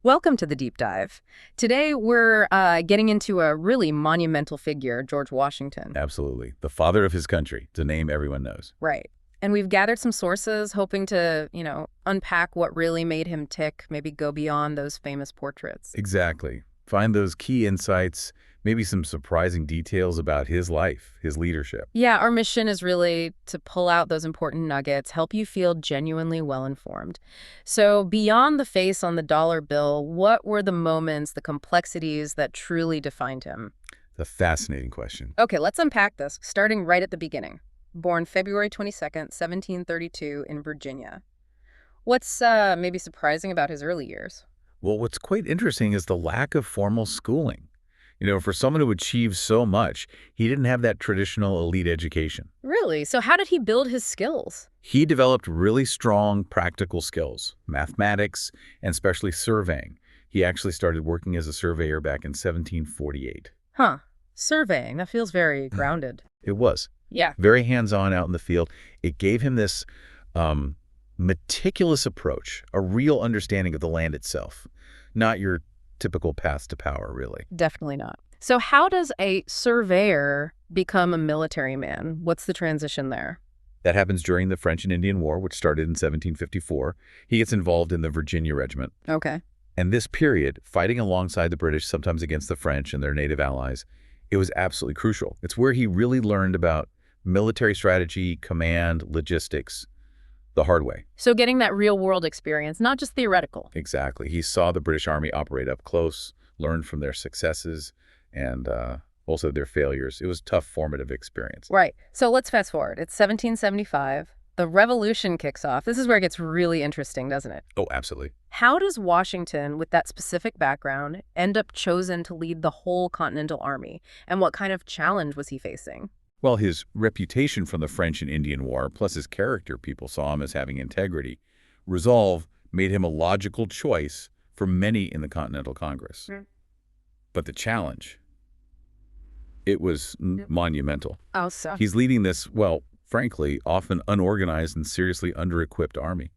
Welcome to the deep dive. Today we're getting into a really monumental figure, George Washington. Absolutely. The father of his country. It's a name everyone knows. Right. And we've gathered some sources hoping to, unpack what really made him tick, maybe go beyond those famous portraits. Exactly. Find those key insights, maybe some surprising details about his life, his leadership. Yeah, our mission is really to pull out those important nuggets, help you feel genuinely well-informed. So beyond the face on the dollar bill, what were the moments, the complexities that truly defined him? It's a fascinating question. Okay, let's unpack this, starting right at the beginning. Born February 22nd, 1732 in Virginia. What's maybe surprising about his early years? Well, what's quite interesting is the lack of formal schooling. For someone who achieved so much, he didn't have that traditional elite education. Really? So how did he build his skills? He developed really strong practical skills, mathematics, and especially surveying. He actually started working as a surveyor back in 1748. Huh. Surveying. That feels very grounded. It was. Yeah. Very hands-on out in the field. It gave him this meticulous approach, a real understanding of the land itself, not your typical path to power, really. Definitely not. So how does a surveyor become a military man? What's the transition there? That happens during the French and Indian War, which started in 1754. He gets involved in the Virginia Regiment. Okay. And this period, fighting alongside the British, sometimes against the French and their native allies, it was absolutely crucial. It's where he really learned about military strategy, command, logistics, the hard way. So getting that real-world experience, not just theoretical. Exactly. He saw the British Army operate up close, learned from their successes, and also their failures. It was a tough, formative experience. Right. So let's fast forward. It's 1775. The Revolution kicks off. This is where it gets really interesting, doesn't it? Oh, absolutely. How does Washington, with that specific background, end up chosen to lead the whole Continental Army? And what kind of challenge was he facing? Well, his reputation from the French and Indian War, plus his character, people saw him as having integrity, resolve made him a logical choice for many in the Continental Congress. But the challenge, it was monumental. Oh, so. He's leading this, well, frankly, often unorganized and seriously under-equipped army.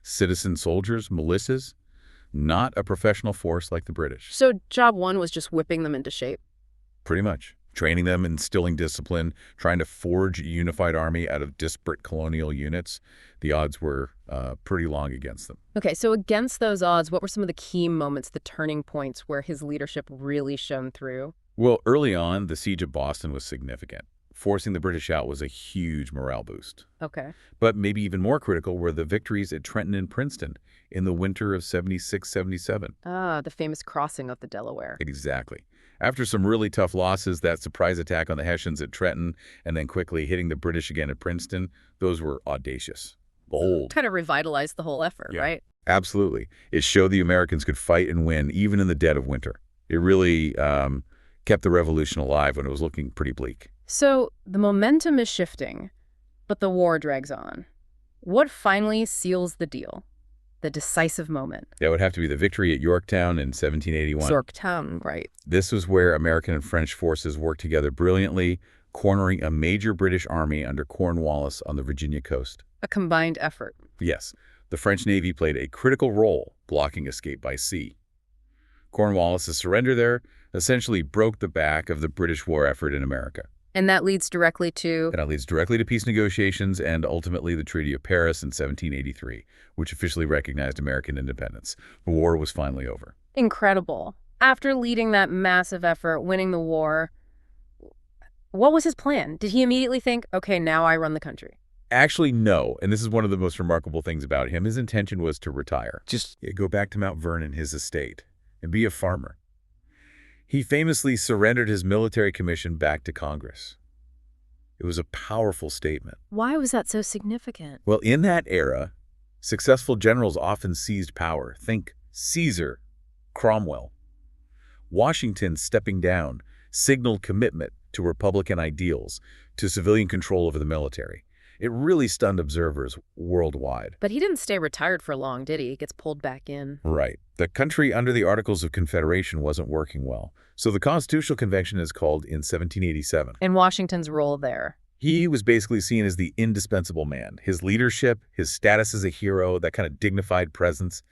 Citizen soldiers, militias, not a professional force like the British. So job one was just whipping them into shape? Pretty much. Training them, instilling discipline, trying to forge a unified army out of disparate colonial units. The odds were pretty long against them. Okay, so against those odds, what were some of the key moments, the turning points where his leadership really shone through? Well, early on, the siege of Boston was significant. Forcing the British out was a huge morale boost. Okay. But maybe even more critical were the victories at Trenton and Princeton in the winter of 76-77. Ah, the famous crossing of the Delaware. Exactly. After some really tough losses, that surprise attack on the Hessians at Trenton and then quickly hitting the British again at Princeton, those were audacious, bold. Kind of revitalized the whole effort, Yeah. right? Absolutely. It showed the Americans could fight and win even in the dead of winter. It really kept the revolution alive when it was looking pretty bleak. So the momentum is shifting, but the war drags on. What finally seals the deal? The decisive moment. That would have to be the victory at Yorktown in 1781. Yorktown, right. This was where American and French forces worked together brilliantly, cornering a major British army under Cornwallis on the Virginia coast. A combined effort. Yes, the French Navy played a critical role blocking escape by sea. Cornwallis' surrender there essentially broke the back of the British war effort in America. And that leads directly to... That leads directly to peace negotiations and ultimately the Treaty of Paris in 1783, which officially recognized American independence. The war was finally over. Incredible. After leading that massive effort, winning the war, what was his plan? Did he immediately think, okay, now I run the country? Actually, no. And this is one of the most remarkable things about him. His intention was to retire. Just go back to Mount Vernon, his estate, and be a farmer. He famously surrendered his military commission back to Congress. It was a powerful statement. Why was that so significant? Well, in that era, successful generals often seized power. Think Caesar, Cromwell. Washington, stepping down, signaled commitment to Republican ideals, to civilian control over the military. It really stunned observers worldwide. But he didn't stay retired for long, did he? He gets pulled back in. Right. The country under the Articles of Confederation wasn't working well. So the Constitutional Convention is called in 1787. And Washington's role there? He was basically seen as the indispensable man. His leadership, his status as a hero, that kind of dignified presence,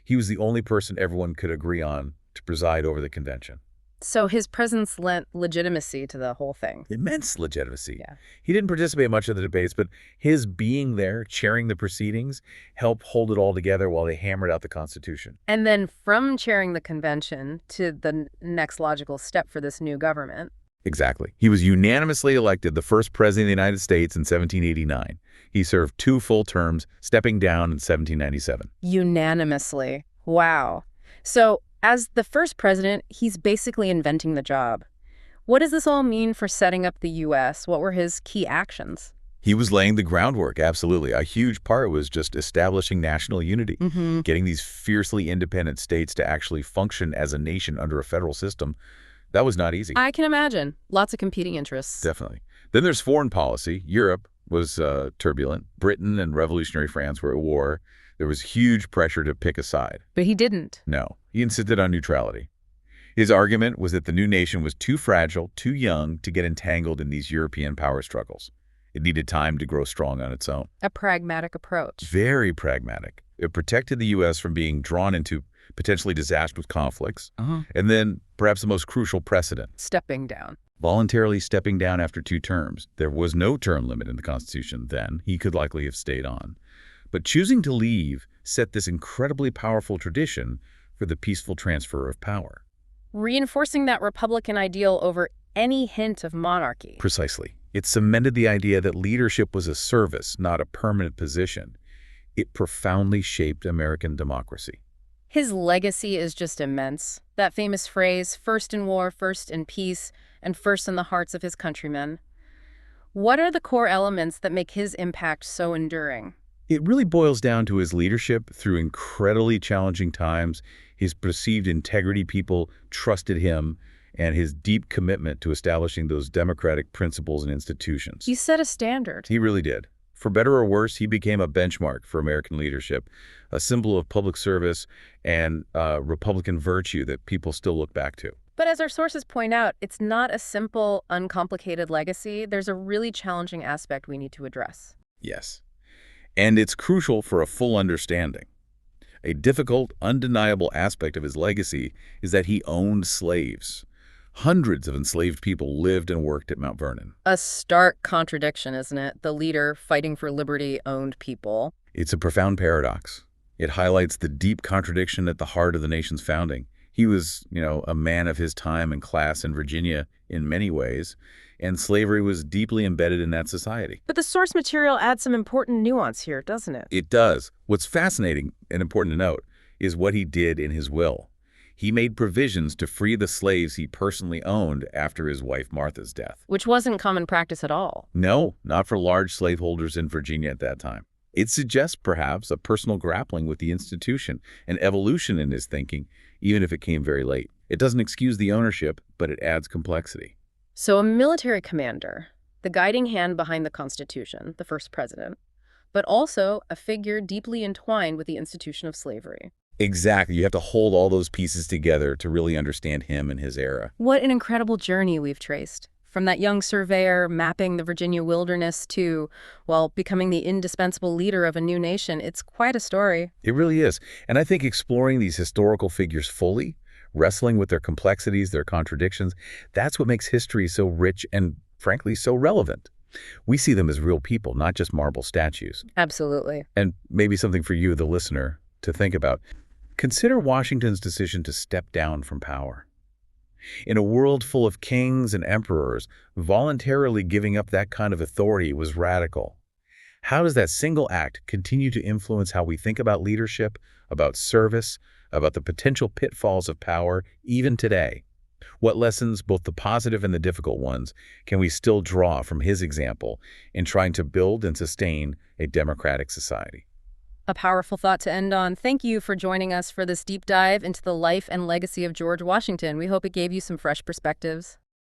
He was the only person everyone could agree on to preside over the convention. So his presence lent legitimacy to the whole thing. Immense legitimacy. Yeah. He didn't participate much in the debates, but his being there, chairing the proceedings, helped hold it all together while they hammered out the Constitution. And then from chairing the convention to the next logical step for this new government. Exactly. He was unanimously elected the first president of the United States in 1789. He served 2 full terms, stepping down in 1797. Unanimously. Wow. So as the first president, he's basically inventing the job. What does this all mean for setting up the U.S.? What were his key actions? He was laying the groundwork, absolutely. A huge part was just establishing national unity, getting these fiercely independent states to actually function as a nation under a federal system. That was not easy. I can imagine. Lots of competing interests. Definitely. Then there's foreign policy. Europe was turbulent. Britain and revolutionary France were at war. There was huge pressure to pick a side. But he didn't. No, he insisted on neutrality. His argument was that the new nation was too fragile, too young to get entangled in these European power struggles. It needed time to grow strong on its own. A pragmatic approach. Very pragmatic. It protected the U.S. from being drawn into potentially disastrous conflicts. And then, perhaps the most crucial precedent. Stepping down. Voluntarily stepping down after 2 terms. There was no term limit in the Constitution then. He could likely have stayed on. But choosing to leave set this incredibly powerful tradition for the peaceful transfer of power. Reinforcing that Republican ideal over any hint of monarchy. Precisely. It cemented the idea that leadership was a service, not a permanent position. It profoundly shaped American democracy. His legacy is just immense. That famous phrase, first in war, first in peace, and first in the hearts of his countrymen. What are the core elements that make his impact so enduring? It really boils down to his leadership through incredibly challenging times, his perceived integrity. People trusted him, and his deep commitment to establishing those democratic principles and institutions. He set a standard. He really did. For better or worse, he became a benchmark for American leadership, a symbol of public service and Republican virtue that people still look back to. But as our sources point out, it's not a simple, uncomplicated legacy. There's a really challenging aspect we need to address. Yes. And it's crucial for a full understanding. A difficult, undeniable aspect of his legacy is that he owned slaves. Hundreds of enslaved people lived and worked at Mount Vernon. A stark contradiction, isn't it? The leader fighting for liberty owned people. It's a profound paradox. It highlights the deep contradiction at the heart of the nation's founding. He was, a man of his time and class in Virginia in many ways, and slavery was deeply embedded in that society. But the source material adds some important nuance here, doesn't it? It does. What's fascinating and important to note is what he did in his will. He made provisions to free the slaves he personally owned after his wife Martha's death. Which wasn't common practice at all. No, not for large slaveholders in Virginia at that time. It suggests, perhaps, a personal grappling with the institution, an evolution in his thinking, even if it came very late. It doesn't excuse the ownership, but it adds complexity. So a military commander, the guiding hand behind the Constitution, the first president, but also a figure deeply entwined with the institution of slavery. Exactly. You have to hold all those pieces together to really understand him and his era. What an incredible journey we've traced. From that young surveyor mapping the Virginia wilderness to, becoming the indispensable leader of a new nation. It's quite a story. It really is. And I think exploring these historical figures fully, wrestling with their complexities, their contradictions, that's what makes history so rich and, frankly, so relevant. We see them as real people, not just marble statues. Absolutely. And maybe something for you, the listener, to think about. Consider Washington's decision to step down from power. In a world full of kings and emperors, voluntarily giving up that kind of authority was radical. How does that single act continue to influence how we think about leadership, about service, about the potential pitfalls of power, even today? What lessons, both the positive and the difficult ones, can we still draw from his example in trying to build and sustain a democratic society? A powerful thought to end on. Thank you for joining us for this deep dive into the life and legacy of George Washington. We hope it gave you some fresh perspectives.